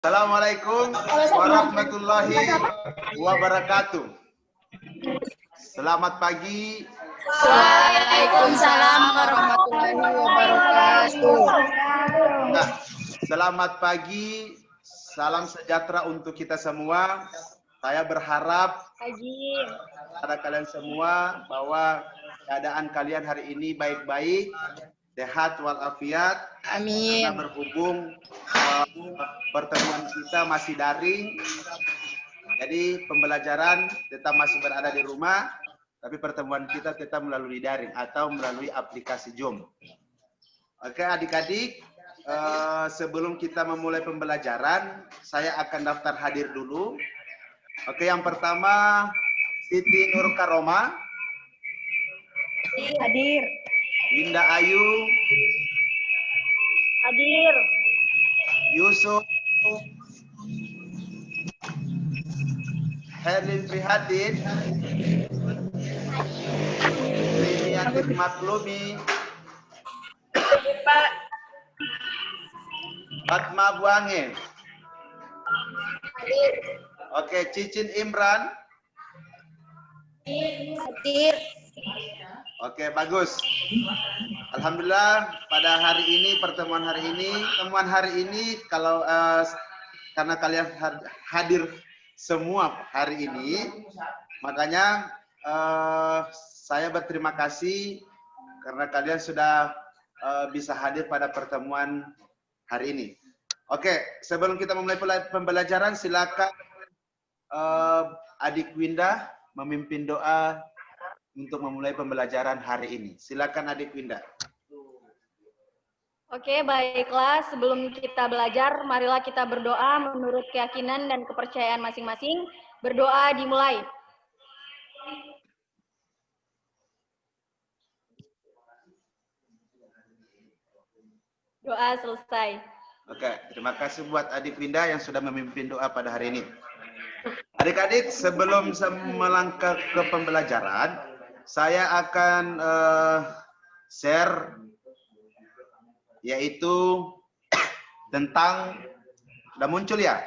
Assalamualaikum warahmatullahi wabarakatuh. Selamat pagi. Waalaikumsalam warahmatullahi wabarakatuh. Nah, selamat pagi. Salam sejahtera untuk kita semua. Saya berharap pada kalian semua bahwa keadaan kalian hari ini baik-baik, sehat walafiat. Amin. Karena berhubung pertemuan kita masih daring, jadi pembelajaran tetap masih berada di rumah, tapi pertemuan kita tetap melalui daring atau melalui aplikasi Zoom. Oke adik-adik, sebelum kita memulai pembelajaran, saya akan daftar hadir dulu. Oke, yang pertama Siti Nur Karoma. Hadir. Winda Ayu. Hadir. Yusuf. Herlin Prihatin. Riniatin Maklumi. Pak. Fatma Buange. Hadir. Oke, Cicin Imran. Hadir. Oke, bagus. Alhamdulillah pada hari ini, pertemuan hari ini kalau karena kalian hadir semua hari ini, makanya saya berterima kasih karena kalian sudah bisa hadir pada pertemuan hari ini. Oke, sebelum kita memulai pembelajaran, silakan adik Winda memimpin doa untuk memulai pembelajaran hari ini. Silakan adik Winda. Oke, baiklah. Sebelum kita belajar, marilah kita berdoa menurut keyakinan dan kepercayaan masing-masing. Berdoa dimulai. Doa selesai. Oke, terima kasih buat adik Winda yang sudah memimpin doa pada hari ini. Adik-adik, sebelum melangkah ke pembelajaran, saya akan share yaitu tentang, udah muncul ya,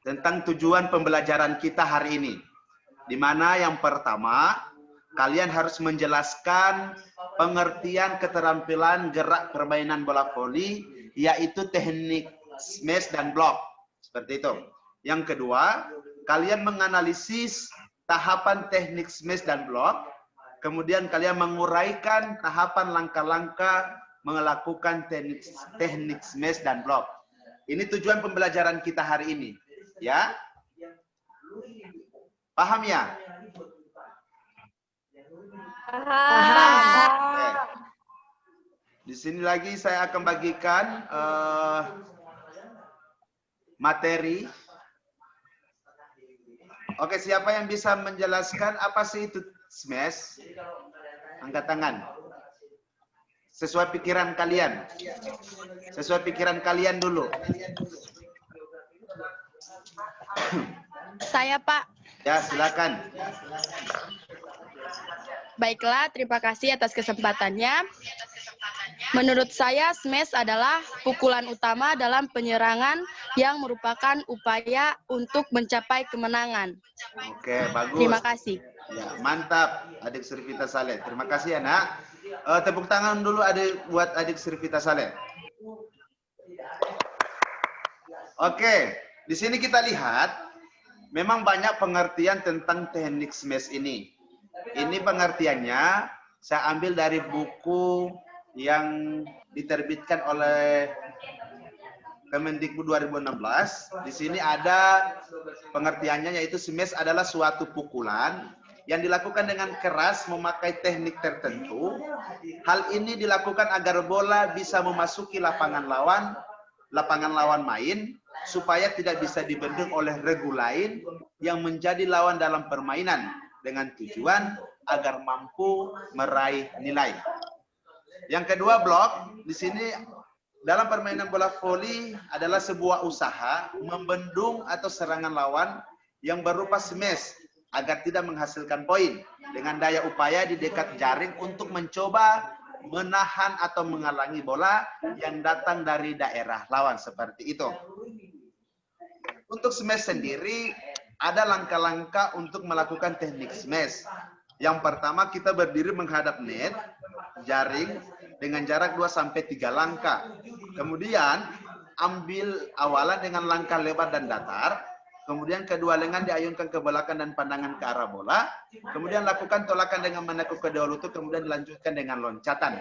tentang tujuan pembelajaran kita hari ini. Di mana yang pertama, kalian harus menjelaskan pengertian keterampilan gerak permainan bola voli, yaitu teknik smash dan block. Seperti itu. Yang kedua, kalian menganalisis tahapan teknik smash dan block, kemudian kalian menguraikan tahapan langkah-langkah melakukan teknik smash dan block. Ini tujuan pembelajaran kita hari ini, ya. Paham ya? Paham. Oke. Di sini lagi saya akan bagikan materi. Oke, siapa yang bisa menjelaskan apa sih itu smash? Angkat tangan. Sesuai pikiran kalian. Sesuai pikiran kalian dulu. Saya, Pak. Ya, silakan. Baiklah, terima kasih atas kesempatannya. Menurut saya, smash adalah pukulan utama dalam penyerangan yang merupakan upaya untuk mencapai kemenangan. Oke, bagus. Terima kasih. Ya, mantap, adik Srivita Saleh. Terima kasih ya, Nak. Tepuk tangan dulu buat adik Srivita Saleh. Oke, di sini kita lihat memang banyak pengertian tentang teknik smash ini. Ini pengertiannya saya ambil dari buku yang diterbitkan oleh Kemendikbud 2016. Di sini ada pengertiannya, yaitu smash adalah suatu pukulan yang dilakukan dengan keras memakai teknik tertentu. Hal ini dilakukan agar bola bisa memasuki lapangan lawan main, supaya tidak bisa dibendung oleh regu lain yang menjadi lawan dalam permainan, dengan tujuan agar mampu meraih nilai. Yang kedua, block. Di sini dalam permainan bola voli adalah sebuah usaha membendung atau serangan lawan yang berupa smash agar tidak menghasilkan poin dengan daya upaya di dekat jaring untuk mencoba menahan atau menghalangi bola yang datang dari daerah lawan, seperti itu. Untuk smash sendiri, ada langkah-langkah untuk melakukan teknik smash. Yang pertama, kita berdiri menghadap net, jaring, dengan jarak 2-3 langkah. Kemudian, ambil awalan dengan langkah lebar dan datar. Kemudian kedua lengan diayunkan ke belakang dan pandangan ke arah bola. Kemudian lakukan tolakan dengan menekuk kedua lutut, kemudian dilanjutkan dengan loncatan.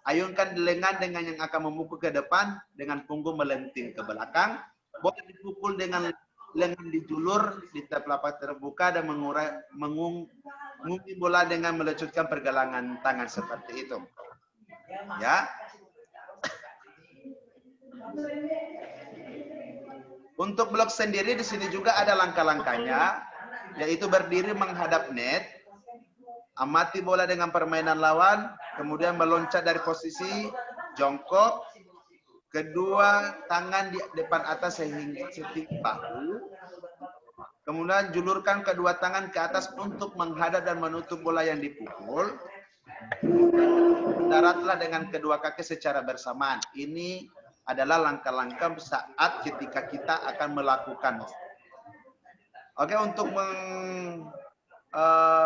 Ayunkan lengan dengan yang akan memukul ke depan, dengan punggung melenting ke belakang. Bola dipukul dengan lengan dijulur di telapak terbuka dan mengungkit bola dengan melecutkan pergelangan tangan seperti itu. Ya. Untuk blok sendiri di sini juga ada langkah-langkahnya, yaitu berdiri menghadap net, amati bola dengan permainan lawan, kemudian meloncat dari posisi jongkok, kedua tangan di depan atas sehingga setinggi bahu, kemudian julurkan kedua tangan ke atas untuk menghadap dan menutup bola yang dipukul. Mendaratlah dengan kedua kaki secara bersamaan. Ini adalah langkah-langkah saat ketika kita akan melakukan. Oke, untuk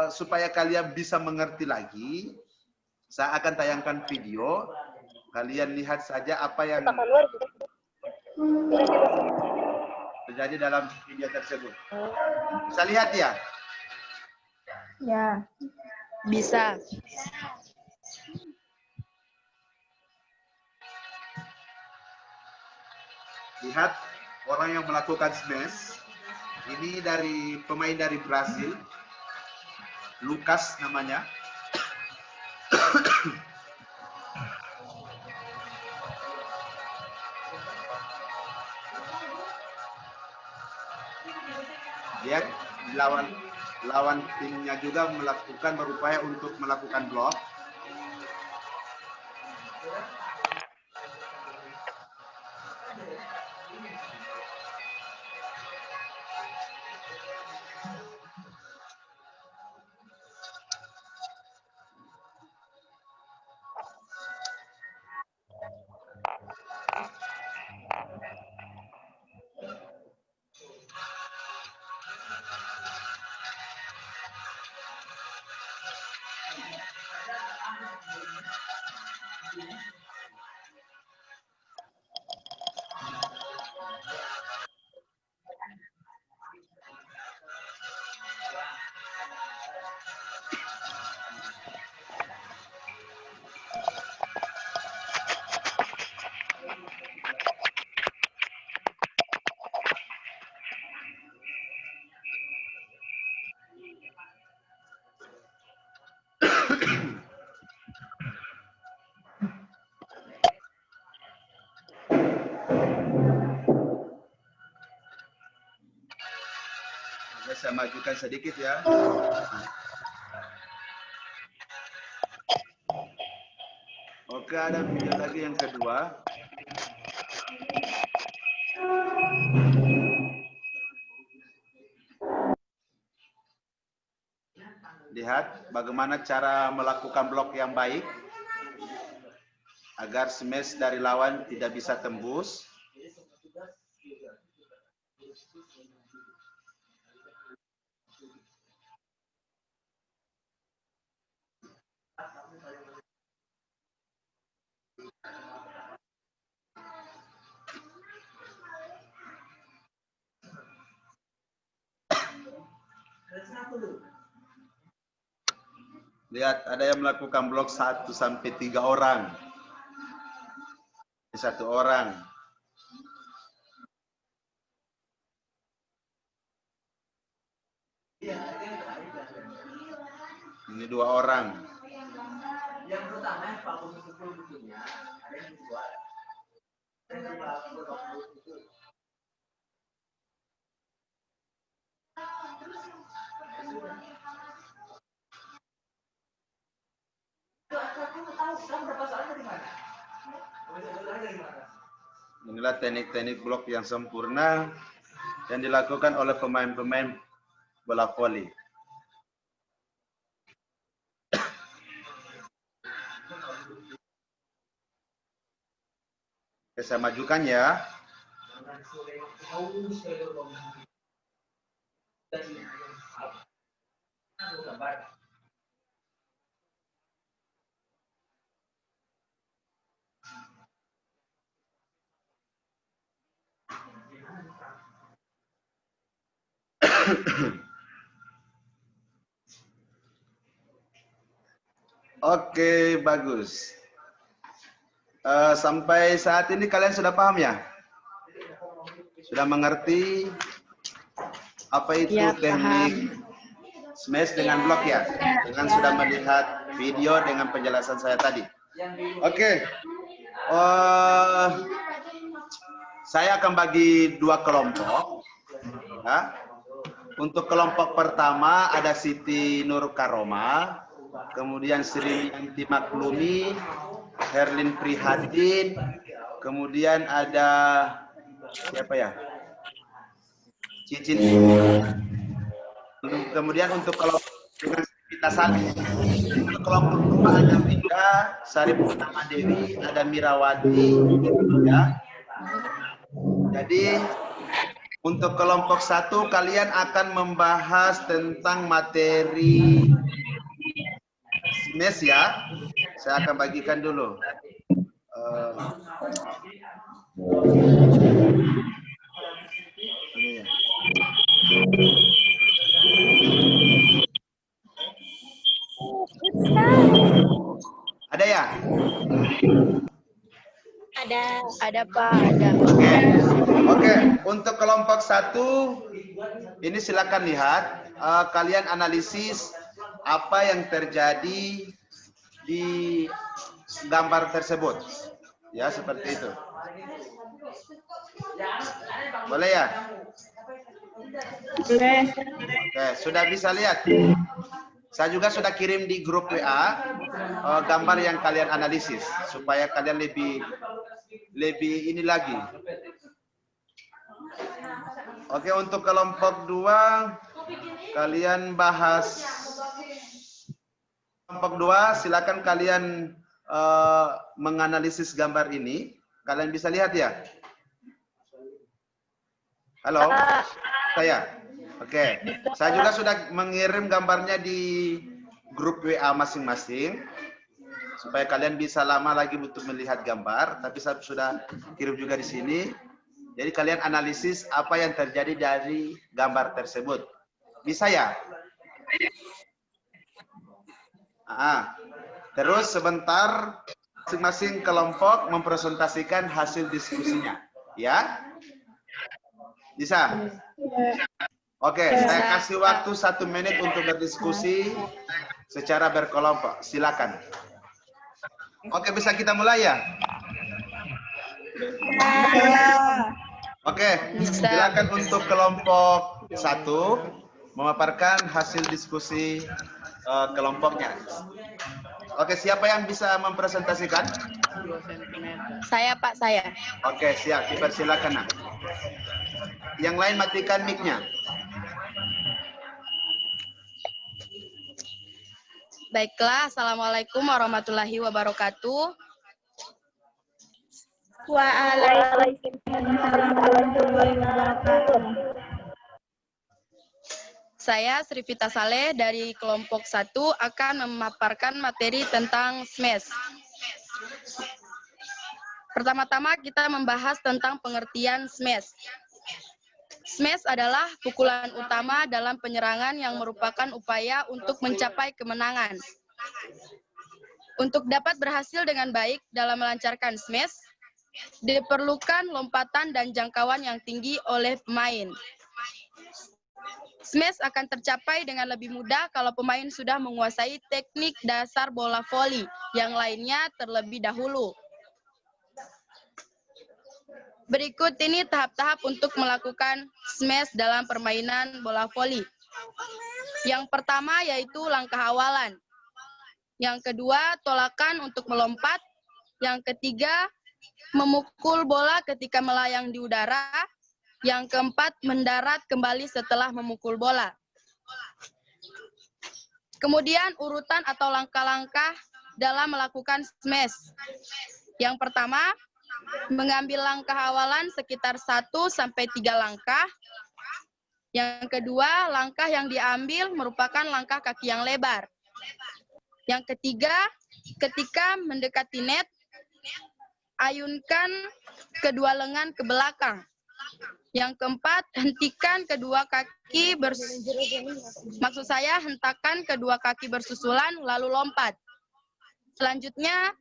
supaya kalian bisa mengerti lagi, saya akan tayangkan video. Kalian lihat saja apa yang terjadi dalam video tersebut. Bisa lihat ya? Ya. Bisa. Lihat orang yang melakukan smash. Ini dari pemain dari Brasil, Lucas namanya. Dia lawan timnya juga berupaya untuk melakukan blok. Saya majukan sedikit ya. Oke, ada video lagi yang kedua. Lihat bagaimana cara melakukan blok yang baik agar smash dari lawan tidak bisa tembus. Lihat, ada yang melakukan blok 1 sampai 3 orang. Ini 1 orang. Ini 2 orang. Yang pertama Pak Bukunya ada yang dibuat. Inilah teknik-teknik blok yang sempurna yang dilakukan oleh pemain-pemain bola voli. Saya majukan ya. Oke, bagus. Sampai saat ini kalian sudah paham ya? Sudah mengerti apa itu Ya, teknik smash dengan blok ya? Dengan sudah melihat video dengan penjelasan saya tadi. Oke. Saya akan bagi dua kelompok. Ya. Untuk kelompok pertama ada Siti Nur Karoma, kemudian Sri Yanti Maklumi, Herlin Prihatin, kemudian ada siapa ya? Cicin. Kemudian untuk kelompok dengan kita saling. Untuk kelompok kedua ada Winda, Sari Purnama Dewi, ada Mirawati, ya. Jadi untuk kelompok satu kalian akan membahas tentang materi smash ya. Saya akan bagikan dulu. Ini ya. Ada ya? Ada Pak, ada. Oke. Untuk kelompok satu, ini silakan lihat. Kalian analisis apa yang terjadi di gambar tersebut. Ya, seperti itu. Boleh ya? Boleh. Oke, sudah bisa lihat. Saya juga sudah kirim di grup WA gambar yang kalian analisis supaya kalian lebih ini lagi. Oke, untuk kelompok 2 kalian bahas kelompok 2 silakan kalian menganalisis gambar ini. Kalian bisa lihat ya? Halo? Saya? Oke. Saya juga sudah mengirim gambarnya di grup WA masing-masing. Supaya kalian bisa lama lagi untuk melihat gambar. Tapi saya sudah kirim juga di sini. Jadi kalian analisis apa yang terjadi dari gambar tersebut. Bisa ya? Terus sebentar masing-masing kelompok mempresentasikan hasil diskusinya. Ya? Bisa? Oke, saya kasih waktu 1 menit untuk berdiskusi secara berkelompok. Silakan. Oke, bisa kita mulai ya? Oke, silakan untuk kelompok 1 memaparkan hasil diskusi kelompoknya. Oke, siapa yang bisa mempresentasikan? Saya Pak, saya. Oke, siap. Dipersilakan. Nah. Yang lain matikan mic-nya. Baiklah, Assalamualaikum warahmatullahi wabarakatuh. Waalaikumsalam warahmatullahi wabarakatuh. Saya Sri Vita Saleh dari kelompok 1 akan memaparkan materi tentang smash. Pertama-tama kita membahas tentang pengertian smash. Smash adalah pukulan utama dalam penyerangan yang merupakan upaya untuk mencapai kemenangan. Untuk dapat berhasil dengan baik dalam melancarkan smash, diperlukan lompatan dan jangkauan yang tinggi oleh pemain. Smash akan tercapai dengan lebih mudah kalau pemain sudah menguasai teknik dasar bola voli yang lainnya terlebih dahulu. Berikut ini tahap-tahap untuk melakukan smash dalam permainan bola voli. Yang pertama yaitu langkah awalan. Yang kedua, tolakan untuk melompat. Yang ketiga, memukul bola ketika melayang di udara. Yang keempat, mendarat kembali setelah memukul bola. Kemudian urutan atau langkah-langkah dalam melakukan smash. Yang pertama, mengambil langkah awalan sekitar 1 sampai 3 langkah. Yang kedua, langkah yang diambil merupakan langkah kaki yang lebar. Yang ketiga, ketika mendekati net, ayunkan kedua lengan ke belakang. Yang keempat, hentakan kedua kaki bersusulan lalu lompat. Selanjutnya,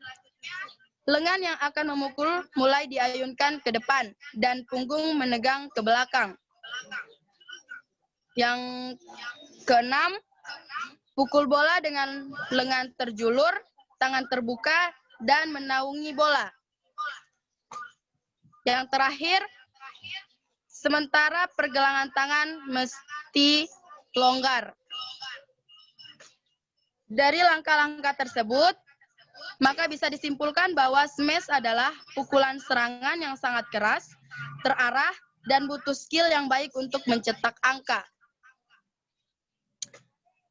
lengan yang akan memukul mulai diayunkan ke depan dan punggung menegang ke belakang. Yang keenam, pukul bola dengan lengan terjulur, tangan terbuka, dan menaungi bola. Yang terakhir, sementara pergelangan tangan mesti longgar. Dari langkah-langkah tersebut, maka bisa disimpulkan bahwa smash adalah pukulan serangan yang sangat keras, terarah, dan butuh skill yang baik untuk mencetak angka.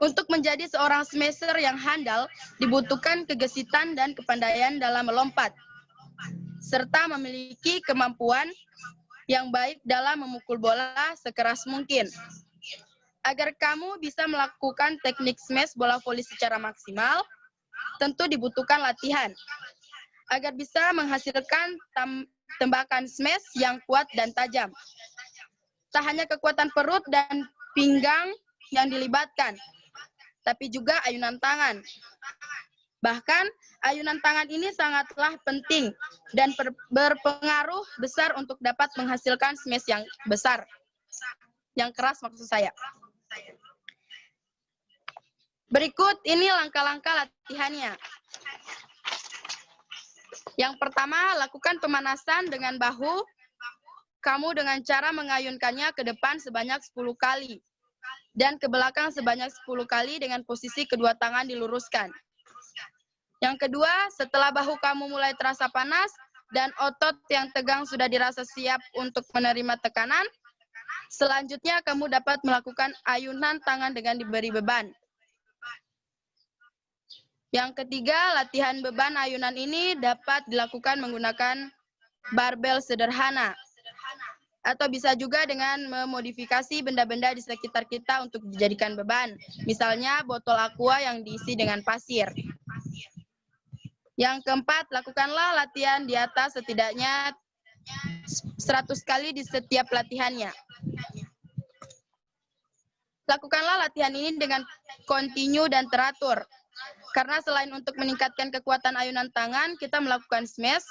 Untuk menjadi seorang smasher yang handal, dibutuhkan kegesitan dan kepandaian dalam melompat, serta memiliki kemampuan yang baik dalam memukul bola sekeras mungkin. Agar kamu bisa melakukan teknik smash bola voli secara maksimal, tentu dibutuhkan latihan. Agar bisa menghasilkan tembakan smash yang kuat dan tajam. Tak hanya kekuatan perut dan pinggang yang dilibatkan, tapi juga ayunan tangan. Bahkan, ayunan tangan ini sangatlah penting dan berpengaruh besar untuk dapat menghasilkan smash yang besar. Yang keras maksud saya. Berikut ini langkah-langkah latihannya. Yang pertama, lakukan pemanasan dengan bahu kamu dengan cara mengayunkannya ke depan sebanyak 10 kali. Dan ke belakang sebanyak 10 kali dengan posisi kedua tangan diluruskan. Yang kedua, setelah bahu kamu mulai terasa panas dan otot yang tegang sudah dirasa siap untuk menerima tekanan, selanjutnya kamu dapat melakukan ayunan tangan dengan diberi beban. Yang ketiga, latihan beban ayunan ini dapat dilakukan menggunakan barbel sederhana. Atau bisa juga dengan memodifikasi benda-benda di sekitar kita untuk dijadikan beban. Misalnya botol aqua yang diisi dengan pasir. Yang keempat, lakukanlah latihan di atas setidaknya 100 kali di setiap latihannya. Lakukanlah latihan ini dengan kontinu dan teratur. Karena selain untuk meningkatkan kekuatan ayunan tangan, kita melakukan smash.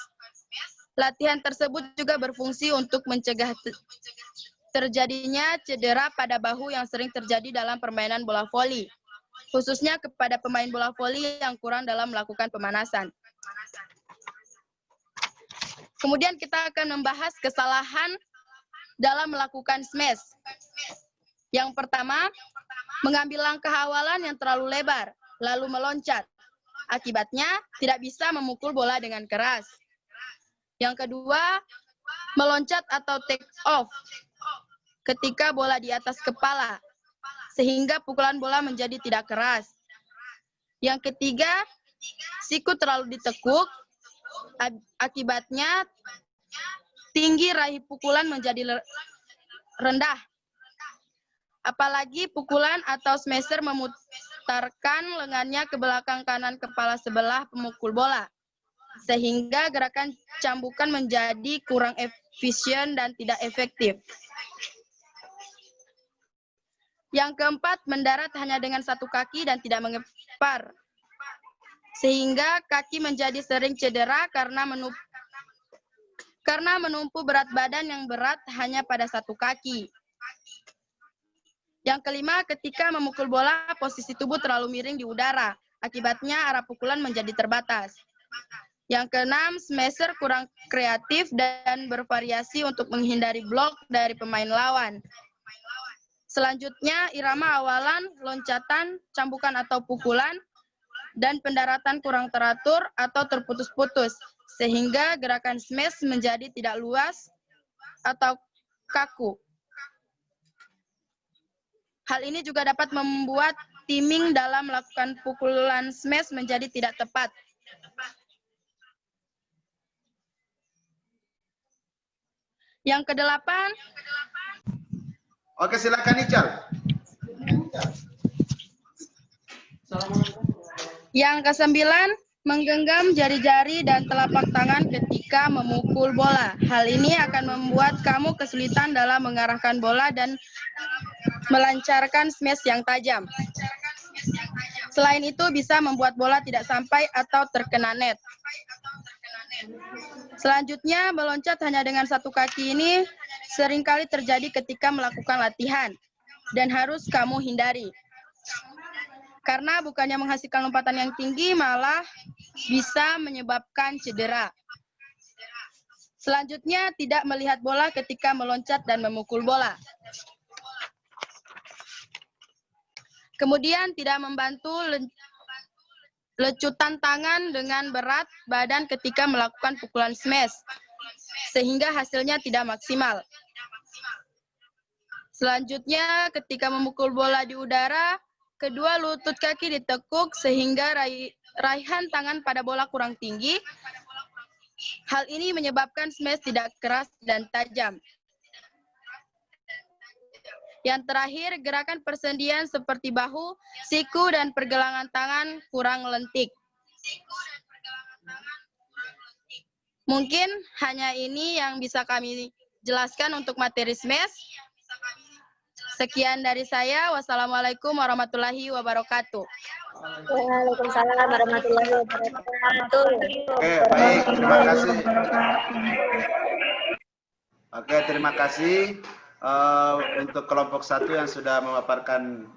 Latihan tersebut juga berfungsi untuk mencegah terjadinya cedera pada bahu yang sering terjadi dalam permainan bola voli, khususnya kepada pemain bola voli yang kurang dalam melakukan pemanasan. Kemudian kita akan membahas kesalahan dalam melakukan smash. Yang pertama, mengambil langkah awalan yang terlalu lebar, lalu meloncat. Akibatnya, tidak bisa memukul bola dengan keras. Yang kedua, meloncat atau take off ketika bola di atas kepala, sehingga pukulan bola menjadi tidak keras. Yang ketiga, siku terlalu ditekuk, akibatnya tinggi raih pukulan menjadi rendah. Apalagi pukulan atau smasher memutarkan lengannya ke belakang kanan kepala sebelah pemukul bola, sehingga gerakan cambukan menjadi kurang efisien dan tidak efektif. Yang keempat, mendarat hanya dengan satu kaki dan tidak mengepar, sehingga kaki menjadi sering cedera karena menumpu berat badan yang berat hanya pada satu kaki. Yang kelima, ketika memukul bola, posisi tubuh terlalu miring di udara. Akibatnya arah pukulan menjadi terbatas. Yang keenam, smasher kurang kreatif dan bervariasi untuk menghindari blok dari pemain lawan. Selanjutnya, irama awalan, loncatan, cambukan atau pukulan, dan pendaratan kurang teratur atau terputus-putus, sehingga gerakan smash menjadi tidak luas atau kaku. Hal ini juga dapat membuat timing dalam melakukan pukulan smash menjadi tidak tepat. Yang kedelapan, Oke, silakan Ical. yang kesembilan, menggenggam jari-jari dan telapak tangan ketika memukul bola. Hal ini akan membuat kamu kesulitan dalam mengarahkan bola dan melancarkan smash yang tajam. Selain itu, bisa membuat bola tidak sampai atau terkena net. Selanjutnya, meloncat hanya dengan satu kaki ini seringkali terjadi ketika melakukan latihan dan harus kamu hindari. Karena bukannya menghasilkan lompatan yang tinggi, malah bisa menyebabkan cedera. Selanjutnya, tidak melihat bola ketika meloncat dan memukul bola. Kemudian, tidak membantu lecutan tangan dengan berat badan ketika melakukan pukulan smash, sehingga hasilnya tidak maksimal. Selanjutnya, ketika memukul bola di udara, kedua lutut kaki ditekuk sehingga raihan tangan pada bola kurang tinggi. Hal ini menyebabkan smash tidak keras dan tajam. Yang terakhir, gerakan persendian seperti bahu, siku, dan pergelangan tangan kurang lentik. Mungkin hanya ini yang bisa kami jelaskan untuk materi smash. Sekian dari saya. Wassalamualaikum warahmatullahi wabarakatuh. Waalaikumsalam warahmatullahi wabarakatuh. Oke, baik. Terima kasih. Oke, terima kasih untuk kelompok 1 yang sudah memaparkan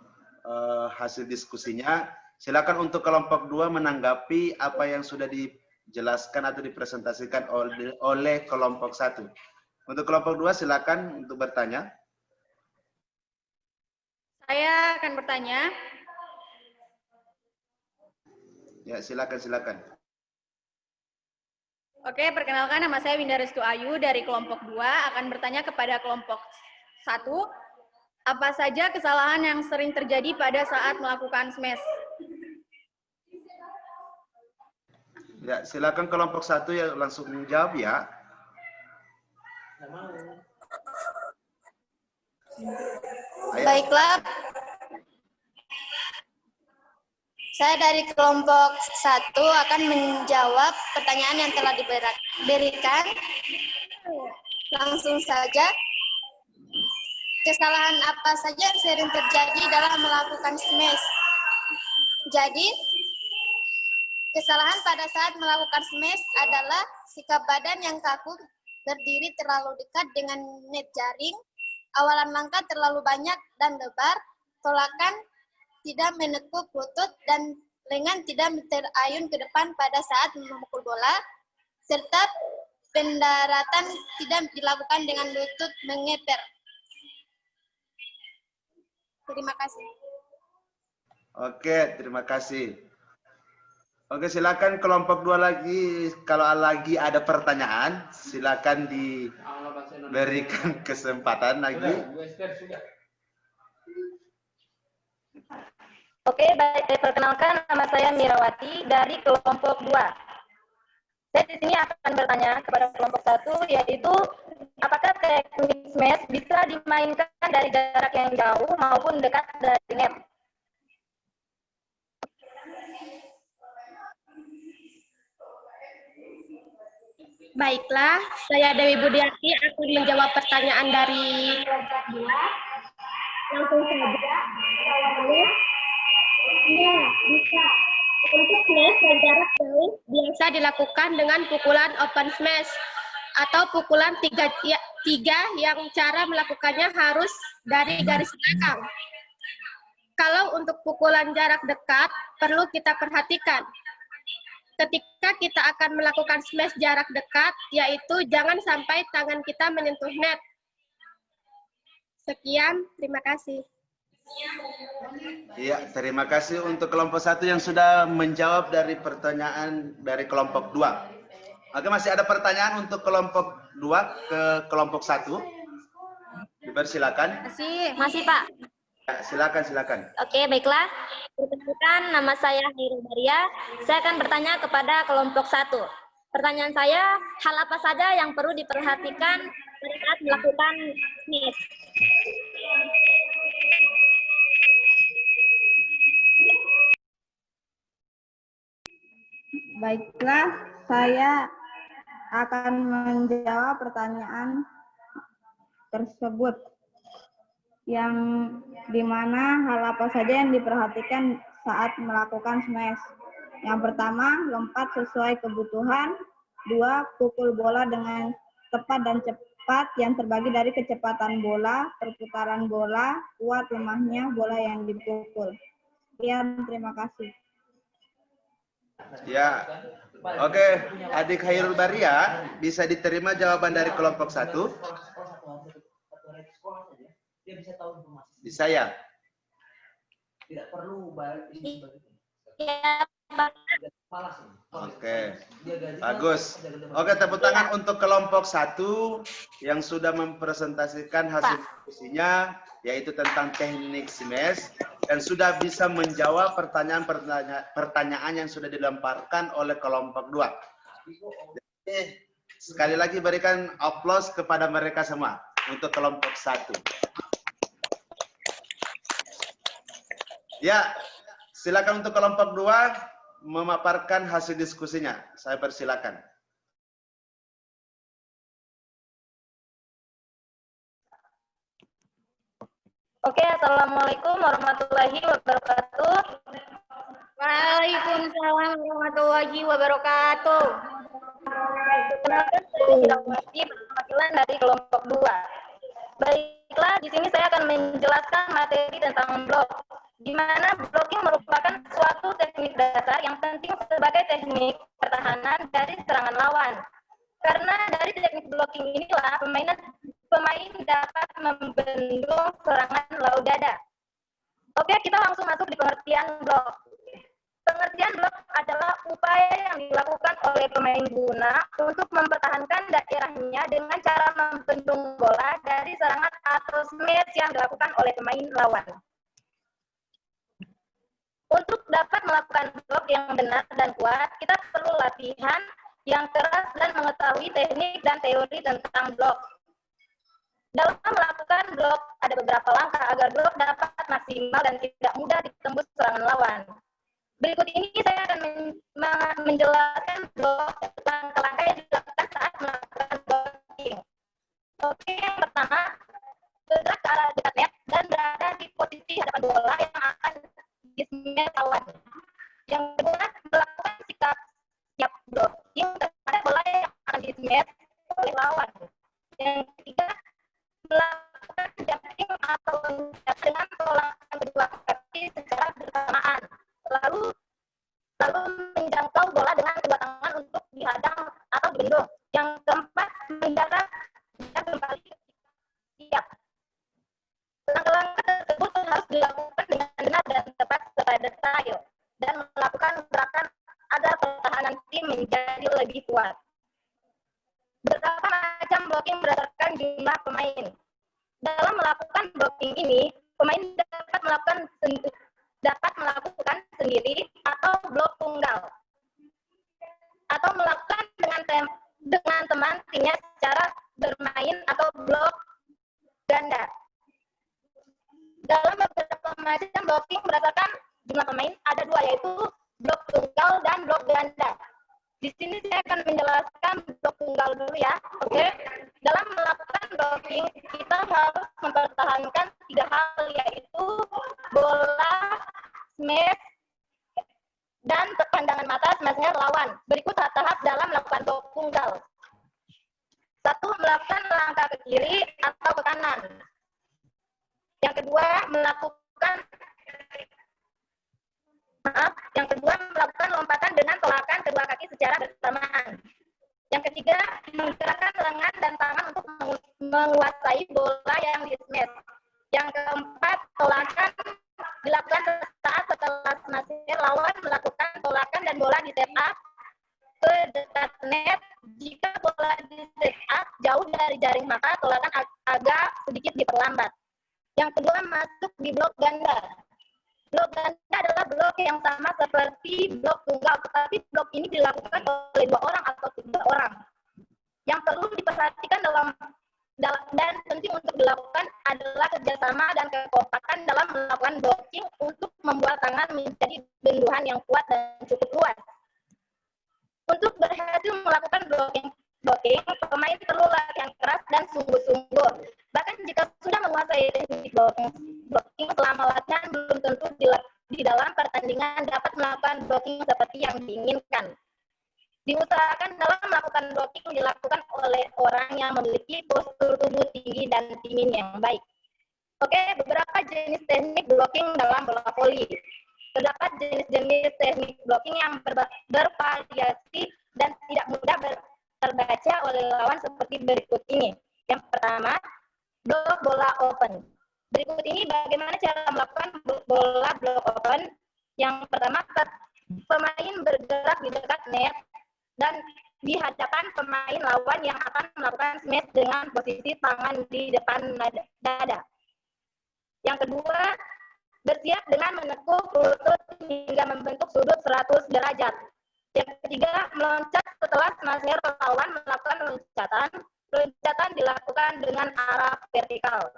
hasil diskusinya. Silakan untuk kelompok 2 menanggapi apa yang sudah dijelaskan atau dipresentasikan oleh kelompok 1. Untuk kelompok 2 silakan untuk bertanya. Saya akan bertanya. Ya, silakan. Oke, perkenalkan nama saya Winda Restu Ayu dari kelompok 2 akan bertanya kepada kelompok 1. Apa saja kesalahan yang sering terjadi pada saat melakukan smash? Ya, silakan kelompok 1 ya langsung menjawab ya. Ayo. Baiklah, saya dari kelompok 1 akan menjawab pertanyaan yang telah diberikan. Langsung saja, kesalahan apa saja yang sering terjadi dalam melakukan smash? Jadi, kesalahan pada saat melakukan smash adalah sikap badan yang kaku, berdiri terlalu dekat dengan net jaring, awalan langkah terlalu banyak dan lebar, tolakan tidak menekuk lutut, dan lengan tidak terayun ke depan pada saat memukul bola, serta pendaratan tidak dilakukan dengan lutut mengeper. Terima kasih. Oke, terima kasih. Oke, silakan kelompok 2 lagi. Kalau lagi ada pertanyaan, silakan diberikan kesempatan lagi. Oke, baik. Perkenalkan, nama saya Mirawati dari kelompok 2. Saya di sini akan bertanya kepada kelompok 1, yaitu apakah teknik smash bisa dimainkan dari jarak yang jauh maupun dekat dari net? Baiklah, saya Dewi Budiati akan menjawab pertanyaan dari kelompok 2. Langsung saja. Ya, bisa. Untuk smash dan jarak jauh biasa dilakukan dengan pukulan open smash atau pukulan 3 yang cara melakukannya harus dari garis belakang. Kalau untuk pukulan jarak dekat, perlu kita perhatikan. Ketika kita akan melakukan smash jarak dekat, yaitu jangan sampai tangan kita menyentuh net. Sekian, terima kasih. Iya, terima kasih untuk kelompok 1 yang sudah menjawab dari pertanyaan dari kelompok 2. Oke, masih ada pertanyaan untuk kelompok 2 ke kelompok 1. Dipersilakan. Masih, Pak. Ya, silakan. Oke, baiklah. Perkenalkan, nama saya Hairul Maria. Saya akan bertanya kepada kelompok 1. Pertanyaan saya, hal apa saja yang perlu diperhatikan pada saat melakukan smash. Baiklah, saya akan menjawab pertanyaan tersebut. Yang dimana hal apa saja yang diperhatikan saat melakukan smash. Yang pertama, lompat sesuai kebutuhan. 2, pukul bola dengan tepat dan cepat yang terbagi dari kecepatan bola, perputaran bola, kuat lemahnya bola yang dipukul. Sekian, terima kasih. Ya, oke. Adik Khairul Baria, bisa diterima jawaban dari kelompok 1? Bisa ya? Tidak perlu Ya, Pak. Oke, bagus. Oke, tepuk tangan untuk kelompok 1 yang sudah mempresentasikan hasil diskusinya, yaitu tentang teknik smash, dan sudah bisa menjawab pertanyaan yang sudah dilemparkan oleh kelompok 2. Jadi, sekali lagi berikan aplaus kepada mereka semua untuk kelompok 1. Ya, silakan untuk kelompok 2 memaparkan hasil diskusinya. Saya persilakan. Oke, Assalamualaikum warahmatullahi wabarakatuh. Waalaikumsalam warahmatullahi wabarakatuh. Perkenalkan, saya Irawati, perwakilan dari kelompok 2. Baiklah, di sini saya akan menjelaskan materi tentang blok, di mana blocking merupakan suatu teknik dasar yang penting sebagai teknik pertahanan dari serangan lawan. Karena dari teknik blocking inilah pemain dapat membendung serangan laudada. Oke, kita langsung masuk di pengertian blok. Pengertian blok adalah upaya yang dilakukan oleh pemain guna untuk mempertahankan daerahnya dengan cara membendung bola dari serangan atau smash yang dilakukan oleh pemain lawan. Untuk dapat melakukan blok yang benar dan kuat, kita perlu latihan yang keras dan mengetahui teknik dan teori tentang blok. Dalam melakukan blok, ada beberapa langkah agar blok dapat maksimal dan tidak mudah ditembus serangan lawan. Berikut ini saya akan menjelaskan blok langkah-langkah yang dilakukan saat melakukan blocking. Oke, yang pertama, bergerak ke arah dekat net dan berada di posisi hadapan bola yang akan di-smash lawan. Yang kedua, melakukan sikap siap blocking terhadap bola yang akan di-smash oleh lawan. Yang ketiga, melakukan jumping atau dengan tolakan kedua kaki secara bersamaan. Lalu menjangkau bola dengan kedua tangan untuk dihadang atau dibendung. Yang keempat, mendarat dan kembali siap. Langkah-langkah tersebut harus dilakukan dengan benar dan tepat sesuai detail dan melakukan gerakan agar pertahanan tim menjadi lebih kuat. Beberapa macam blocking berdasarkan jumlah pemain. Dalam melakukan blocking ini, pemain dapat melakukan sendiri atau blok tunggal, atau melakukan dengan teman timnya secara bermain atau blok ganda. Dalam beberapa macam blocking berdasarkan jumlah pemain ada 2, yaitu blok tunggal dan blok ganda. Di sini saya akan menjelaskan blok tunggal dulu ya. Oke. Dalam melakukan blocking, kita harus mempertahankan 3 hal, yaitu bola, smash, dan pandangan mata smashnya lawan. Berikut tahap dalam melakukan blok tunggal. 1. Melakukan langkah ke kiri atau ke kanan. Yang kedua, melakukan lompatan dengan tolakan kedua kaki secara bersamaan. Yang ketiga, menggerakkan lengan dan tangan untuk menguasai bola yang di-smash. Yang keempat, tolakan dilakukan saat setelah smash lawan melakukan tolakan dan bola di set up ke dekat net. Jika bola di set up jauh dari jaring, maka tolakan agak sedikit diperlambat. Yang kedua, masuk di blok ganda. Blok ganda adalah blok yang sama seperti blok tunggal, tetapi blok ini dilakukan oleh 2 orang atau 3 orang. Yang perlu diperhatikan dalam Dan penting untuk dilakukan adalah kerjasama dan kekompakan dalam melakukan blocking untuk membuat tangan menjadi benduhan yang kuat dan cukup luas. Untuk berhasil melakukan blocking, pemain perlu latihan keras dan sungguh-sungguh. Bahkan jika sudah menguasai teknik blocking selama latihan, belum tentu di dalam pertandingan dapat melakukan blocking seperti yang diinginkan. Diusahakan dalam melakukan blocking dilakukan oleh orang yang memiliki postur tubuh tinggi dan dingin yang baik. Oke, beberapa jenis teknik blocking dalam bola voli. Terdapat jenis-jenis teknik blocking yang bervariasi dan tidak mudah terbaca oleh lawan seperti berikut ini. Yang pertama, blok bola open. Berikut ini bagaimana cara melakukan bola blok open. Yang pertama, pemain bergerak di dekat net dan di hadapan pemain lawan yang akan melakukan smash dengan posisi tangan di depan dada. Yang kedua, bersiap dengan menekuk lutut hingga membentuk sudut 100 derajat. Yang ketiga, meloncat setelah smasher lawan melakukan loncatan. Loncatan dilakukan dengan arah vertikal.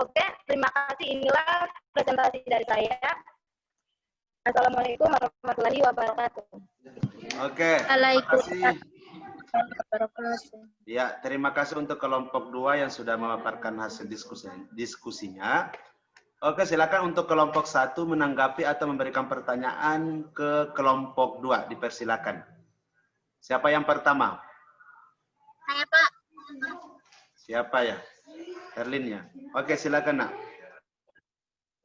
Oke, terima kasih. Inilah presentasi dari saya. Assalamualaikum warahmatullahi wabarakatuh. Oke, terima kasih. Ya, terima kasih untuk kelompok 2 yang sudah memaparkan hasil diskusinya. Oke, silakan untuk kelompok 1 menanggapi atau memberikan pertanyaan ke kelompok 2. Dipersilakan. Siapa yang pertama? Saya, Pak. Siapa ya? Herlin ya. Oke, silakan, Nak.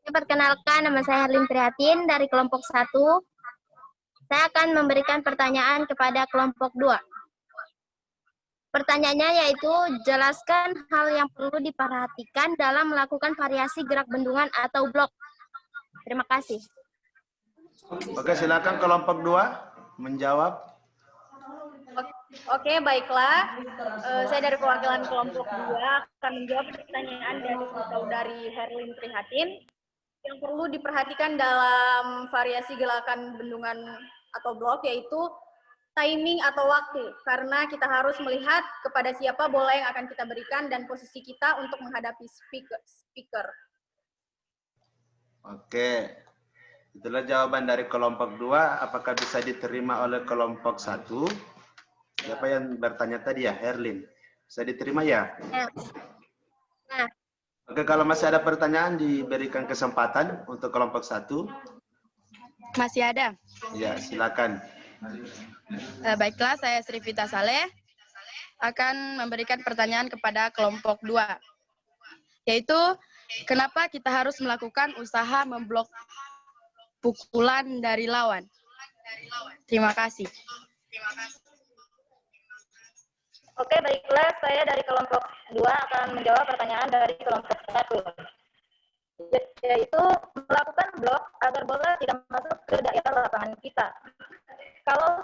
Perkenalkan, nama saya Herlin Prihatin dari kelompok 1. Saya akan memberikan pertanyaan kepada kelompok 2. Pertanyaannya yaitu, jelaskan hal yang perlu diperhatikan dalam melakukan variasi gerak bendungan atau blok. Terima kasih. Oke, silakan kelompok 2 menjawab. Oke, baiklah. Saya dari perwakilan kelompok 2 akan menjawab pertanyaan dari saudari Herlin Prihatin. Yang perlu diperhatikan dalam variasi gerakan bendungan atau blok yaitu timing atau waktu, karena kita harus melihat kepada siapa bola yang akan kita berikan dan posisi kita untuk menghadapi speaker. Oke, itulah jawaban dari kelompok 2. Apakah bisa diterima oleh kelompok 1? Siapa yang bertanya tadi ya, Herlin? Bisa diterima ya? Nah. Oke, kalau masih ada pertanyaan diberikan kesempatan untuk kelompok 1. Masih ada. Ya, silakan. Baiklah, saya Sri Vita Saleh akan memberikan pertanyaan kepada kelompok 2. Yaitu, kenapa kita harus melakukan usaha memblok pukulan dari lawan? Terima kasih. Oke, baiklah, saya dari kelompok 2 akan menjawab pertanyaan dari kelompok 1. Yaitu melakukan blok agar bola tidak masuk ke daerah lapangan kita. Kalau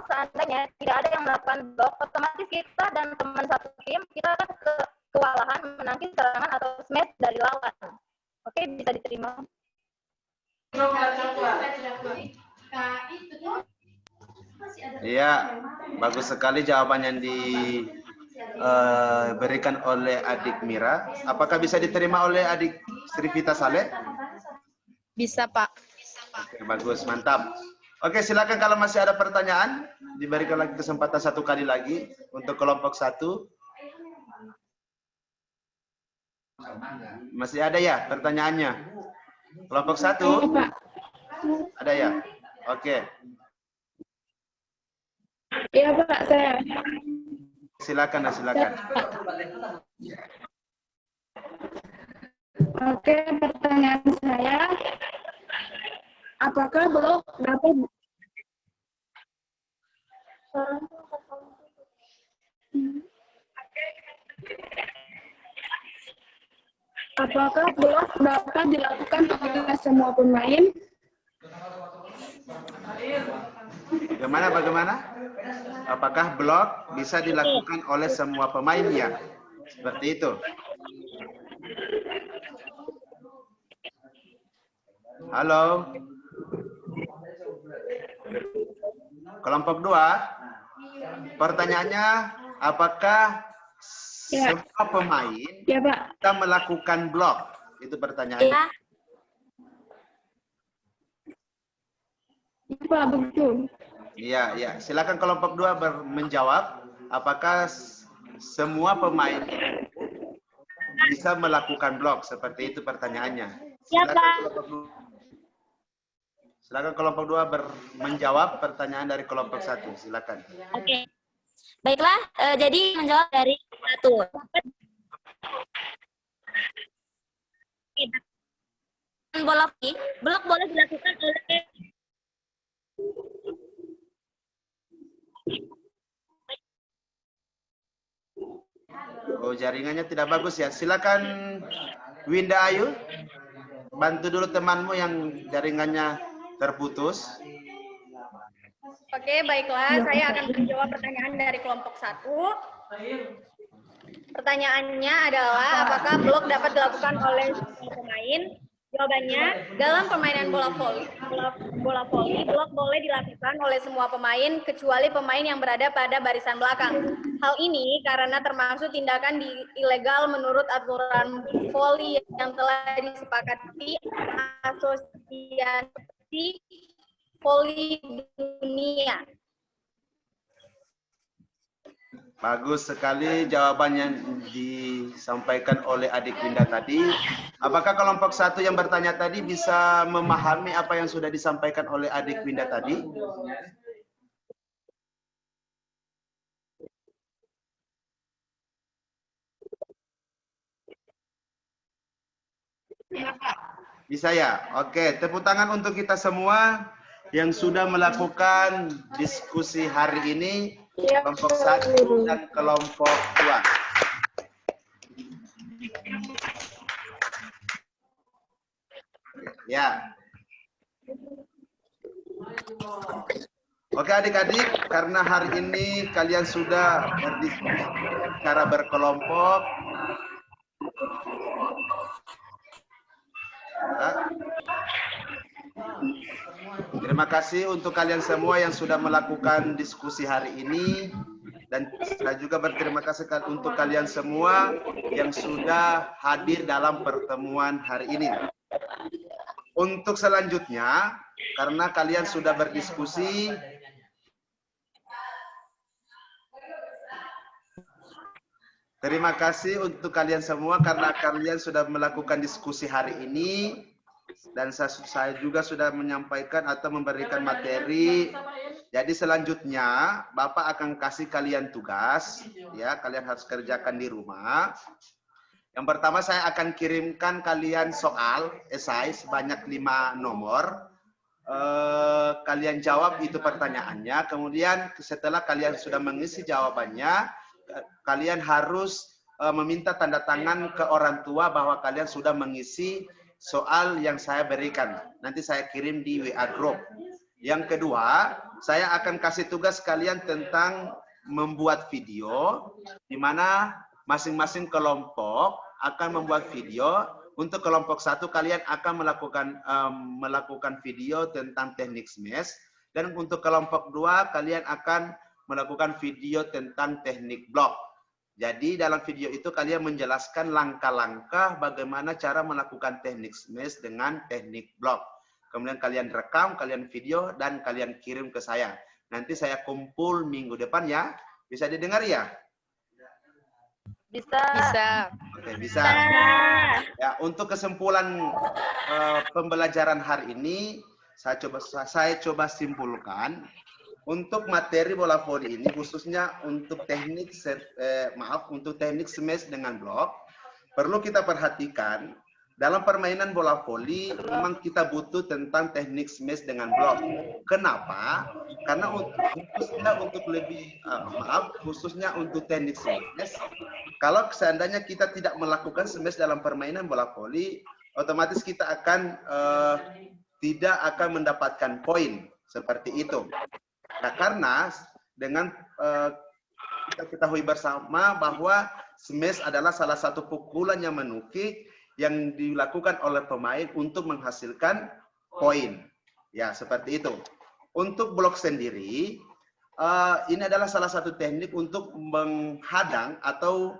seandainya tidak ada yang melakukan blok, otomatis kita dan teman satu tim kita akan kewalahan menangkis serangan atau smash dari lawan. Oke, bisa diterima. Iya, bagus sekali jawaban yang diberikan oleh adik Mira. Apakah bisa diterima oleh adik Sri Vita Saleh? Bisa, Pak. Oke, bagus, mantap. Oke, silakan kalau masih ada pertanyaan, diberikan lagi kesempatan 1 kali lagi untuk kelompok 1. Masih ada ya pertanyaannya? Kelompok 1? Ada ya? Oke. Iya, Pak, saya. Silakan, silakan. Oke, pertanyaan saya, apakah blok dapat dilakukan oleh semua pemain? Bagaimana? Apakah blok bisa dilakukan oleh semua pemain ya? Seperti itu. Halo. Kelompok 2. Pertanyaannya, apakah Ya. Semua pemain Ya, Pak. kita melakukan blok. Itu pertanyaannya. Ya. Ya, Pak, betul. Iya, iya. Silakan kelompok 2 menjawab. Apakah semua pemain bisa melakukan blok? Seperti itu pertanyaannya. Ya, Pak. Silakan kelompok 2 menjawab pertanyaan dari kelompok 1. Silakan. Oke. Baiklah, jadi menjawab dari 1. Bola voli, blok boleh dilakukan oleh Oh, jaringannya tidak bagus ya. Silakan Winda Ayu. Bantu dulu temanmu yang jaringannya terputus. Oke, baiklah. Saya akan menjawab pertanyaan dari kelompok 1. Pertanyaannya adalah, apakah blok dapat dilakukan oleh semua pemain? Jawabannya, dalam permainan bola voli, blok boleh dilakukan oleh semua pemain kecuali pemain yang berada pada barisan belakang. Hal ini karena termasuk tindakan ilegal menurut aturan voli yang telah disepakati Asosiasi Voli Dunia. Bagus sekali jawaban yang disampaikan oleh adik Winda tadi. Apakah kelompok 1 yang bertanya tadi bisa memahami apa yang sudah disampaikan oleh adik Winda tadi? Bisa ya? Oke, tepuk tangan untuk kita semua yang sudah melakukan diskusi hari ini. Kelompok 1 dan kelompok 2. Ya. Oke adik-adik, karena hari ini kalian sudah berdiskusi secara berkelompok. Terima kasih untuk kalian semua yang sudah melakukan diskusi hari ini. Dan saya juga berterima kasih untuk kalian semua yang sudah hadir dalam pertemuan hari ini. Untuk selanjutnya, karena kalian sudah berdiskusi, terima kasih untuk kalian semua karena kalian sudah melakukan diskusi hari ini. Dan saya juga sudah menyampaikan atau memberikan materi. Jadi selanjutnya Bapak akan kasih kalian tugas, ya kalian harus kerjakan di rumah. Yang pertama saya akan kirimkan kalian soal esai sebanyak 5 nomor. Kalian jawab itu pertanyaannya. Kemudian setelah kalian sudah mengisi jawabannya, kalian harus meminta tanda tangan ke orang tua bahwa kalian sudah mengisi soal yang saya berikan. Nanti saya kirim di WA group. Yang kedua, saya akan kasih tugas kalian tentang membuat video, di mana masing-masing kelompok akan membuat video. Untuk kelompok 1 kalian akan melakukan video tentang teknik smash, dan untuk kelompok 2 kalian akan melakukan video tentang teknik blok. Jadi dalam video itu kalian menjelaskan langkah-langkah bagaimana cara melakukan teknik smash dengan teknik blok. Kemudian kalian rekam, kalian video, dan kalian kirim ke saya. Nanti saya kumpul minggu depan ya. Bisa didengar ya? Bisa. Bisa. Oke, bisa. Ya, untuk kesimpulan pembelajaran hari ini, saya coba simpulkan. Untuk materi bola voli ini khususnya untuk teknik untuk teknik smash dengan blok, perlu kita perhatikan dalam permainan bola voli memang kita butuh tentang teknik smash dengan blok. Kenapa? Karena khususnya untuk teknik smash, kalau seandainya kita tidak melakukan smash dalam permainan bola voli, otomatis kita akan tidak akan mendapatkan poin seperti itu. Nah, karena dengan kita ketahui bersama bahwa smash adalah salah satu pukulan yang menukik yang dilakukan oleh pemain untuk menghasilkan poin. Ya, seperti itu. Untuk blok sendiri, ini adalah salah satu teknik untuk menghadang atau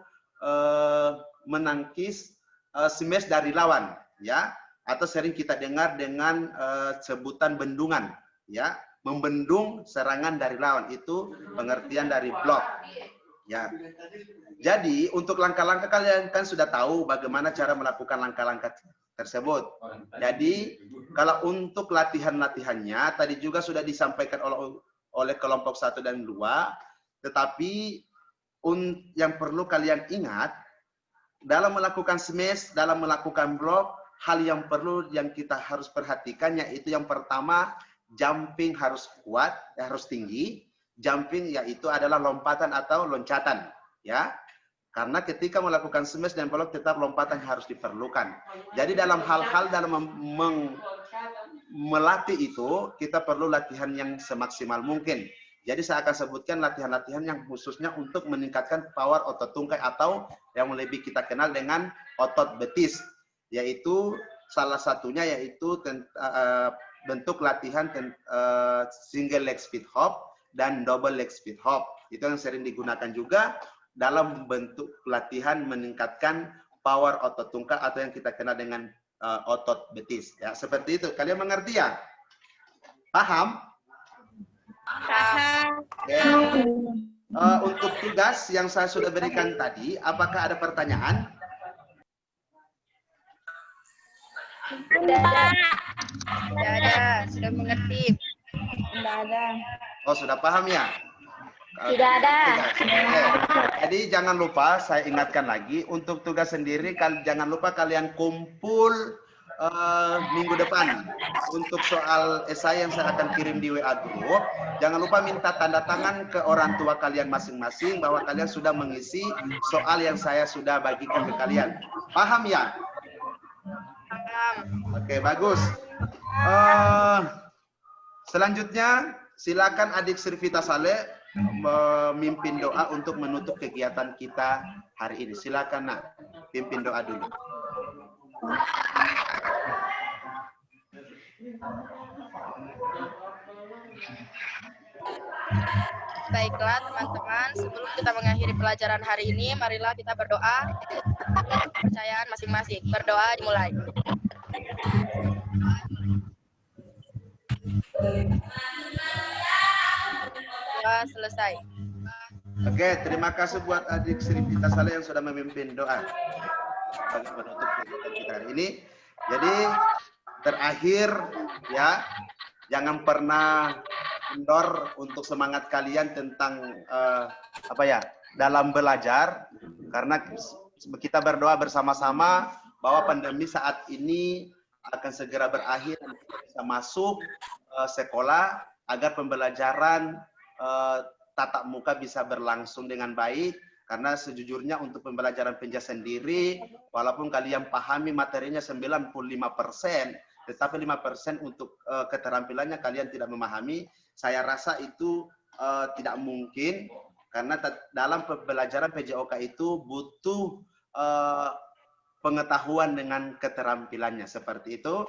menangkis smash dari lawan, ya, atau sering kita dengar dengan sebutan bendungan, ya, membendung serangan dari lawan, itu pengertian dari blok, ya. Jadi untuk langkah-langkah kalian kan sudah tahu bagaimana cara melakukan langkah-langkah tersebut. Jadi kalau untuk latihan-latihannya tadi juga sudah disampaikan oleh kelompok 1 dan 2, tetapi yang perlu kalian ingat dalam melakukan smash, dalam melakukan blok, hal yang perlu yang kita harus perhatikan yaitu yang pertama, jumping harus kuat, harus tinggi. Jumping yaitu adalah lompatan atau loncatan, ya. Karena ketika melakukan smash dan blok tetap lompatan harus diperlukan. Jadi dalam hal-hal dalam melatih itu kita perlu latihan yang semaksimal mungkin. Jadi saya akan sebutkan latihan-latihan yang khususnya untuk meningkatkan power otot tungkai atau yang lebih kita kenal dengan otot betis. Yaitu salah satunya yaitu bentuk latihan single leg speed hop dan double leg speed hop. Itu yang sering digunakan juga dalam bentuk latihan meningkatkan power otot tungkai atau yang kita kenal dengan otot betis. Ya, seperti itu. Kalian mengerti ya? Paham? Paham. Okay. Untuk tugas yang saya sudah berikan tadi, apakah ada pertanyaan? Tidak ada, sudah mengerti. Tidak ada. Oh, sudah paham ya? Tidak ada. Oke. Jadi jangan lupa, saya ingatkan lagi, untuk tugas sendiri, jangan lupa kalian kumpul minggu depan. Untuk soal esai yang saya akan kirim di WA Group, jangan lupa minta tanda tangan ke orang tua kalian masing-masing bahwa kalian sudah mengisi soal yang saya sudah bagikan ke kalian. Paham ya? Paham. Oke, bagus. Selanjutnya, silakan adik Srivita Saleh memimpin doa untuk menutup kegiatan kita hari ini. Silakan nak, pimpin doa dulu. Baiklah teman-teman, sebelum kita mengakhiri pelajaran hari ini, marilah kita berdoa. Kepercayaan masing-masing. Berdoa dimulai. Doa selesai. Oke, terima kasih buat adik Srivita Saleh yang sudah memimpin doa bagi menutup kegiatan kita hari ini. Jadi terakhir ya, jangan pernah kendor untuk semangat kalian tentang dalam belajar, karena kita berdoa bersama-sama bahwa pandemi saat ini akan segera berakhir dan kita bisa masuk sekolah agar pembelajaran tatap muka bisa berlangsung dengan baik. Karena sejujurnya untuk pembelajaran PENJA sendiri, walaupun kalian pahami materinya 95%, tetapi 5% untuk keterampilannya kalian tidak memahami, saya rasa itu tidak mungkin, karena dalam pembelajaran PJOK itu butuh pengetahuan dengan keterampilannya, seperti itu.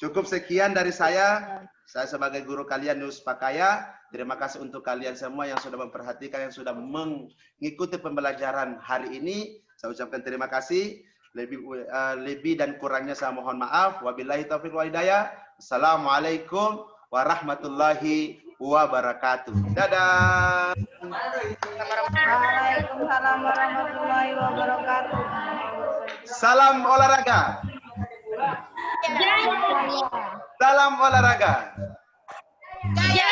Cukup sekian dari saya sebagai guru kalian Nus Pakaya. Terima kasih untuk kalian semua yang sudah memperhatikan, yang sudah mengikuti pembelajaran hari ini. Saya ucapkan terima kasih. Lebih dan kurangnya saya mohon maaf. Wabillahi taufiq wal hidayah. Assalamualaikum warahmatullahi wabarakatuh. Dadah. Waalaikumsalam warahmatullahi wabarakatuh. Salam olahraga. Salam olahraga. Jaya.